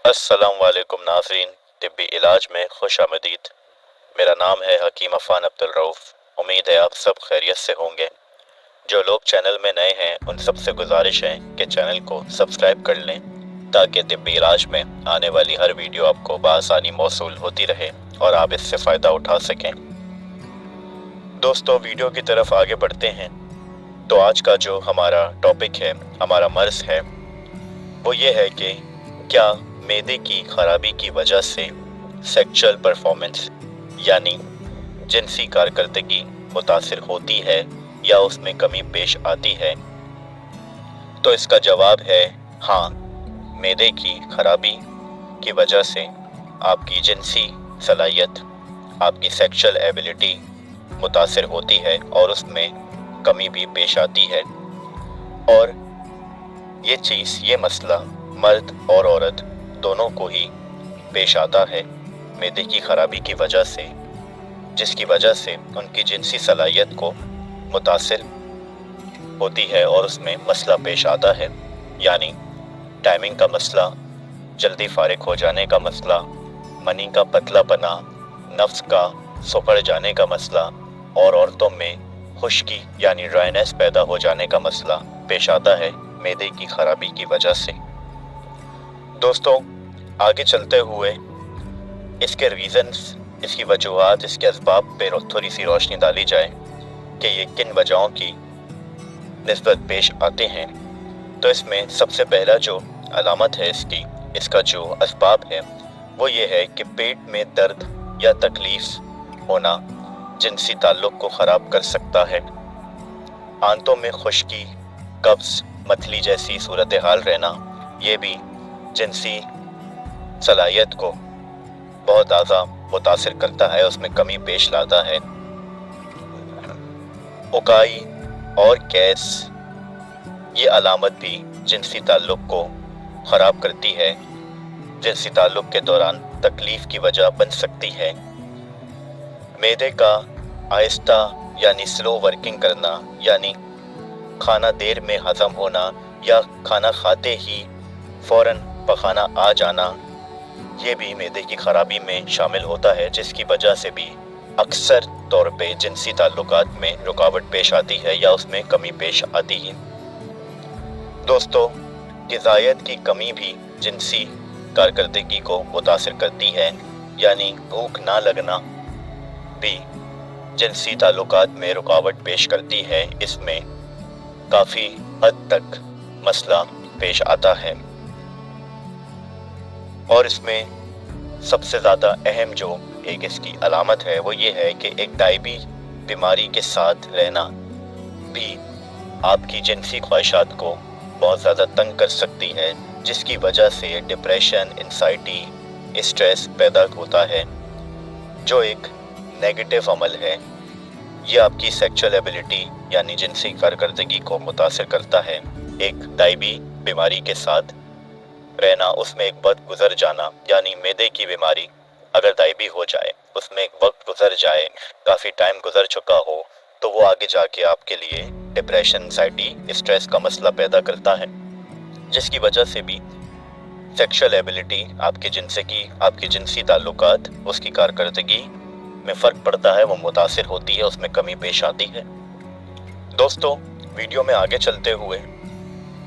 अस्सलाम वालेकुम नाज़रीन, तिब्बी इलाज में खुश आमदीद। मेरा नाम है हकीम अफ़ान अब्दुल रऊफ़। उम्मीद है आप सब खैरियत से होंगे। जो लोग चैनल में नए हैं उन सबसे गुजारिश है कि चैनल को सब्सक्राइब कर लें ताकि तिब्बी इलाज में आने वाली हर वीडियो आपको बआसानी मौसूल होती रहे और आप इससे फ़ायदा उठा सकें। दोस्तों, वीडियो की तरफ आगे बढ़ते हैं। तो आज का जो हमारा टॉपिक है, हमारा मर्ज़ है, वो ये है कि क्या मैदे की खराबी की वजह से सेक्सुअल परफॉर्मेंस यानी जिनसी कारकर्दगी मुतासिर होती है या उसमें कमी पेश आती है। तो इसका जवाब है हाँ, मैदे की खराबी की वजह से आपकी जिनसी सलाहियत, आपकी सेक्सुअल एबिलिटी मुतासिर होती है और उसमें कमी भी पेश आती है। और ये चीज़, ये मसला मर्द और औरत दोनों को ही पेश आता है मैदे की खराबी की वजह से, जिसकी वजह से उनकी जिनसी सलाहियत को मुतासिर होती है और उसमें मसला पेश आता है। यानी टाइमिंग का मसला, जल्दी फारिग हो जाने का मसला, मनी का पतलापना, नफ्स का सुखड़ जाने का मसला और औरतों में खुश्की यानी ड्राइनेस पैदा हो जाने का मसला पेश आता है मैदे की खराबी की वजह से। दोस्तों, आगे चलते हुए इसके रीज़न्स, इसकी वजूहात, इसके असबाब पे थोड़ी सी रोशनी डाली जाए कि ये किन वजहों की निस्बत पेश आते हैं। तो इसमें सबसे पहला जो अलामत है इसका जो असबाब है वो ये है कि पेट में दर्द या तकलीफ होना जिनसी ताल्लुक़ को ख़राब कर सकता है। आंतों में खुश्की, कब्ज़, मतली जैसी सूरत हाल रहना, ये भी जिनसी सलाहियत को बहुत ज़्यादा मुतासिर करता है, उसमें कमी पेश लाता है। उकाई और गैस, ये अलामत भी जिनसी ताल्लुक़ को ख़राब करती है, जिनसी ताल्लुक़ के दौरान तकलीफ़ की वजह बन सकती है। मैदे का आहिस्ता यानी स्लो वर्किंग करना, यानी खाना देर में हज़म होना या खाना खाते ही फ़ौरन पखाना आ जाना, ये भी मैदे की खराबी में शामिल होता है, जिसकी वजह से भी अक्सर तौर पे जिनसी ताल्लुकात में रुकावट पेश आती है या उसमें कमी पेश आती है। दोस्तों, ग़िज़ायत की कमी भी जिनसी कारकर्दगी को मुतासिर करती है, यानी भूख ना लगना भी जिनसी ताल्लुकात में रुकावट पेश करती है। इसमें काफ़ी हद तक मसला पेश आता है और इसमें सबसे ज़्यादा अहम जो एक इसकी अलामत है वो ये है कि एक दायबी बीमारी के साथ रहना भी आपकी जिनसी ख्वाहिशात को बहुत ज़्यादा तंग कर सकती है, जिसकी वजह से डिप्रेशन, एंजाइटी, स्ट्रेस पैदा होता है, जो एक नेगेटिव अमल है। ये आपकी सेक्सुअल एबिलिटी यानी जिनसी कारकर्दगी को मुतासिर करता है। एक दायबी बीमारी के साथ रहना, उसमें एक वक्त गुजर जाना, यानी मैदे की बीमारी अगर दायबी हो जाए, उसमें एक वक्त गुजर जाए, काफ़ी टाइम गुजर चुका हो, तो वो आगे जाके आपके लिए डिप्रेशन, एंजाइटी, स्ट्रेस का मसला पैदा करता है, जिसकी वजह से भी सेक्सुअल एबिलिटी, आपकी जिनसी ताल्लुकात, उसकी कारकर्दगी में फ़र्क पड़ता है, वो मुतासिर होती है, उसमें कमी पेश आती है। दोस्तों, वीडियो में आगे चलते हुए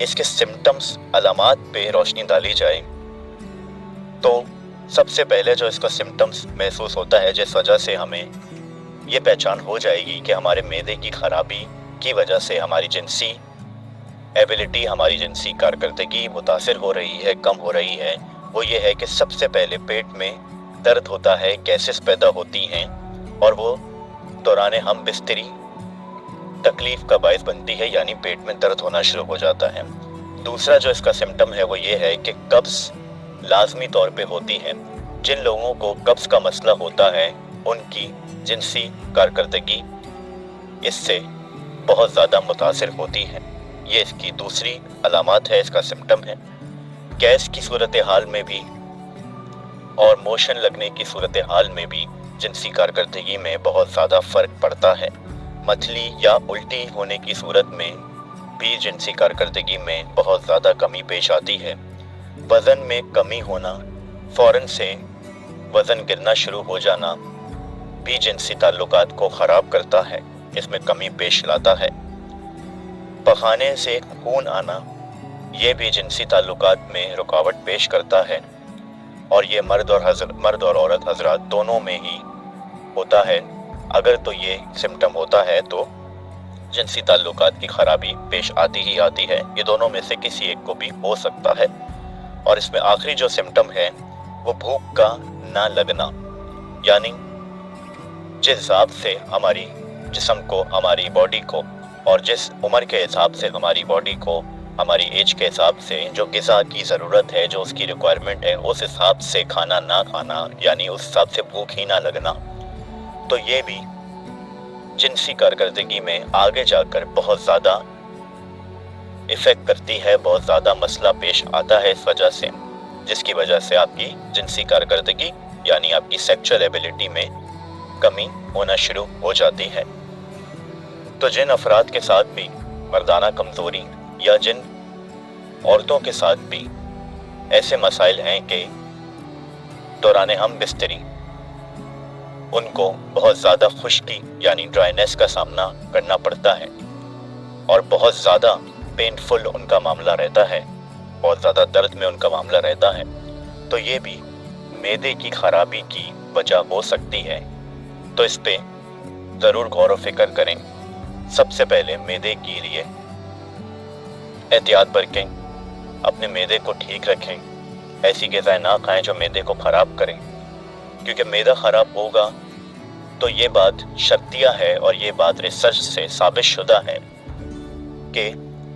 इसके सिम्टम्स, अलामात पे रोशनी डाली जाए तो सबसे पहले जो इसका सिम्टम्स महसूस होता है, जिस वजह से हमें ये पहचान हो जाएगी कि हमारे मैदे की खराबी की वजह से हमारी जिनसी एबिलिटी, हमारी जिनसी कारकर्दगी मुतासिर हो रही है, कम हो रही है, वो ये है कि सबसे पहले पेट में दर्द होता है, गैसेस पैदा होती हैं और वो दौरान हम बिस्तरी तकलीफ़ का बायस बनती है, यानी पेट में दर्द होना शुरू हो जाता है। दूसरा जो इसका सिम्टम है वो ये है कि कब्ज़ लाजमी तौर पे होती है। जिन लोगों को कब्ज़ का मसला होता है उनकी जिनसी कारकर्दगी इससे बहुत ज़्यादा मुतासिर होती है। ये इसकी दूसरी अलामत है, इसका सिम्टम है। गैस की सूरत हाल में भी और मोशन लगने की सूरत हाल में भी जिनसी कारकर्दगी में बहुत ज़्यादा फ़र्क पड़ता है। मथली या उल्टी होने की सूरत में भी जिनसी कारकर्दगी में बहुत ज़्यादा कमी पेश आती है। वज़न में कमी होना, फ़ौरन से वज़न गिरना शुरू हो जाना भी जिनसी ताल्लुकात को ख़राब करता है, इसमें कमी पेश लाता है। पखाने से खून आना, ये भी जिनसी ताल्लुकात में रुकावट पेश करता है, और ये मर्द और औरत हजरात दोनों में ही होता है। अगर तो ये सिम्टम होता है तो जिनसी ताल्लुकात की खराबी पेश आती ही आती है। ये दोनों में से किसी एक को भी हो सकता है। और इसमें आखिरी जो सिम्टम है वो भूख का ना लगना, यानी जिस हिसाब से हमारी जिस्म को, हमारी बॉडी को, और जिस उम्र के हिसाब से हमारी बॉडी को, हमारी एज के हिसाब से जो ग़िज़ा की ज़रूरत है, जो उसकी रिक्वायरमेंट है, उस हिसाब से खाना ना खाना, यानी उस हिसाब से भूख ही ना लगना, तो ये भी जिनसी कारकर्दगी में आगे जाकर बहुत ज़्यादा इफ़ेक्ट करती है, बहुत ज़्यादा मसला पेश आता है इस वजह से, जिसकी वजह से आपकी जिनसी कारकर्दगी यानी आपकी सेक्सुअल एबिलिटी में कमी होना शुरू हो जाती है। तो जिन अफराद के साथ भी मर्दाना कमज़ोरी या जिन औरतों के साथ भी ऐसे मसाइल हैं कि दौरान हम बिस्तरी उनको बहुत ज़्यादा खुश्की यानी ड्राइनेस का सामना करना पड़ता है और बहुत ज़्यादा पेनफुल उनका मामला रहता है, बहुत ज़्यादा दर्द में उनका मामला रहता है, तो ये भी मैदे की खराबी की वजह हो सकती है। तो इस पे ज़रूर गौर व फिक्र करें। सबसे पहले मैदे के लिए एहतियात बरतें, अपने मैदे को ठीक रखें, ऐसी ग़िज़ाएं ना खाएं जो मैदे को ख़राब करें, क्योंकि मैदा ख़राब होगा तो ये बात शर्तिया है और ये बात रिसर्च से साबित शुदा है कि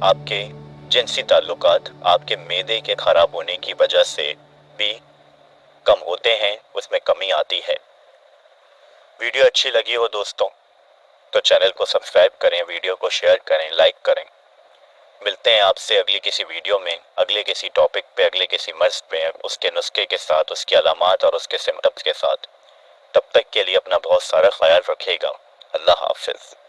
आपके जिनसी ताल्लुकात आपके मैदे के ख़राब होने की वजह से भी कम होते हैं, उसमें कमी आती है। वीडियो अच्छी लगी हो दोस्तों तो चैनल को सब्सक्राइब करें, वीडियो को शेयर करें, लाइक करें। मिलते हैं आपसे अगली किसी वीडियो में, अगले किसी टॉपिक पे, अगले किसी मर्ज़ पे, उसके नुस्खे के साथ, उसकी अलामात और उसके सिम्टम्स के साथ। तब तक के लिए अपना बहुत सारा ख्याल रखिएगा। अल्लाह हाफ़िज़।